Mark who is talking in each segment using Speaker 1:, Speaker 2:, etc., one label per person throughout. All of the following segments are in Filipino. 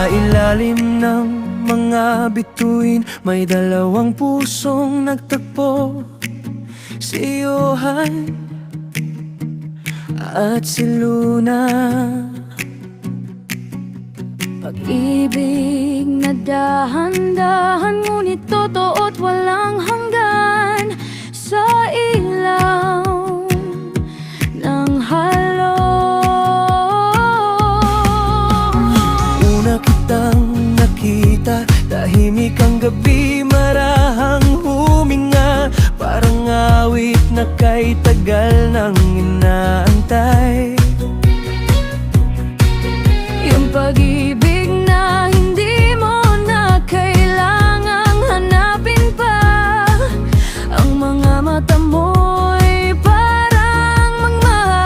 Speaker 1: Sa ilalim ng mga bituin, may dalawang pusong nagtagpo, si Johan at si Luna.
Speaker 2: Pag-ibig na dahan-dahan, ngunit totoo't walang hanggan. Sa ilaw ng halo,
Speaker 1: una kitang nakita, tahimik ang gabi, marahang huminga, parang awit na kay tagal nang inaantay.
Speaker 2: yung pag-ibig na hindi mo na kailangang hanapin pa. Ang mga mata mo'y parang magmahal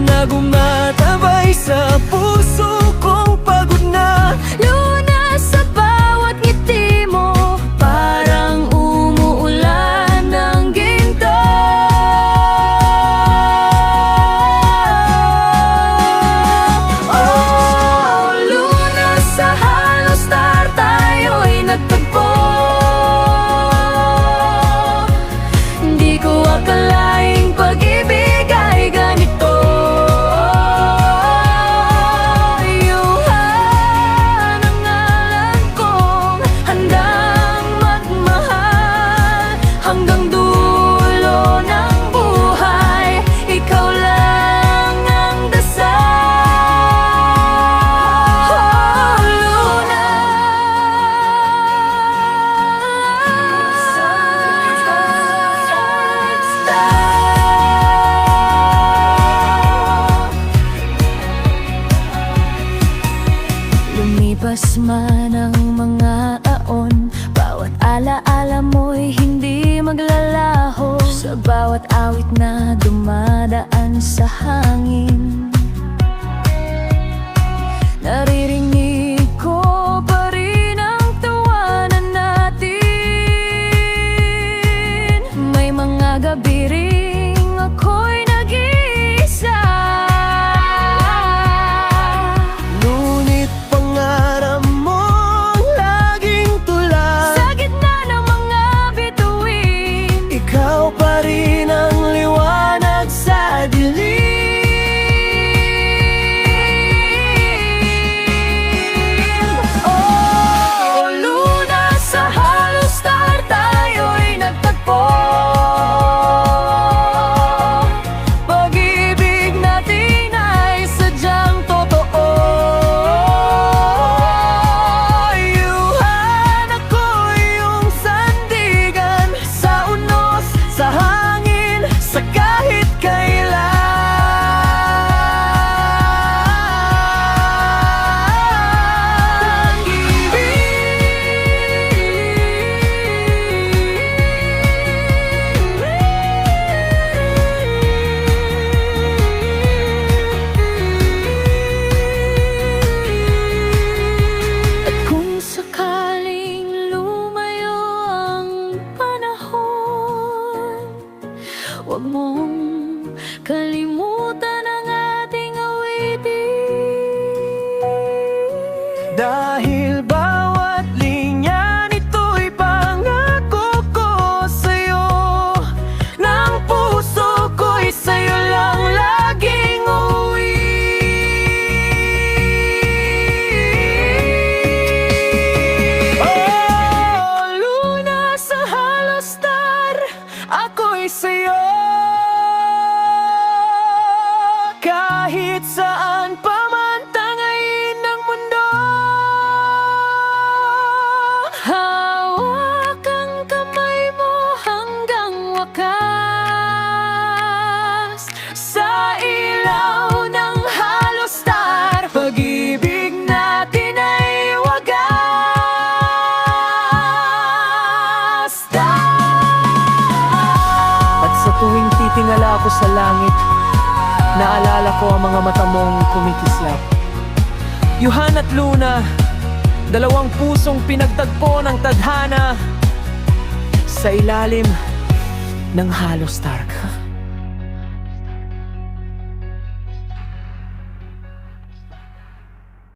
Speaker 1: Na gumatabay sa puso kong pagod na.
Speaker 2: Luna, sa bawat ngiti mo, parang umuulan ng ginto. Oh, Luna, sa Halo Star tayo'y nagtagpo. Hindi ko akalaing pag-ibig ay ganito. Johan ang ngalan kong handang magmahal hanggang dulo ng buhay. Ikaw lang ang dasal. Oh, Luna, lumipas man ang mga taon, bawat alaala mo'y hindi maglalaho. Sa bawat awit na dumadaan sa hangin, naririnig ko pa rin ang tawanan natin. May mga gabi ring ako'y nag-iisa.
Speaker 1: Ngunit pangarap mong laging tula,
Speaker 2: Sa gitna ng mga bituin,
Speaker 1: ikaw pa rin ang liwanag sa dilim.
Speaker 2: oh, Luna, sa Halo Star tayo'y nagtagpo. Pag-ibig natin ay sadyang totoo.
Speaker 1: Johan, ako iyong sandigan, sa unos, sa hangin, sa kahit kailan.
Speaker 2: At kung sakaling lumayo ang panahon, huwag mong kalimutan ang ating awitin.
Speaker 1: Dahil bawat linya nito'y pangako ko sa'yo, ng puso ko'y sa'yo lang laging uuwi. Oh, Luna, sa Halo Star, ako'y sa'yo. Kahit saan pa man tangayin ng mundo,
Speaker 2: Hawak ang kamay mo hanggang wakas. Sa ilaw ng Halo Star,
Speaker 1: pag-ibig natin ay wagas. At sa tuwing titingala ako sa langit, naalala ko ang mga mata mong kumikislap. Johan at Luna, dalawang pusong pinagtagpo ng tadhana sa ilalim ng Halo Star.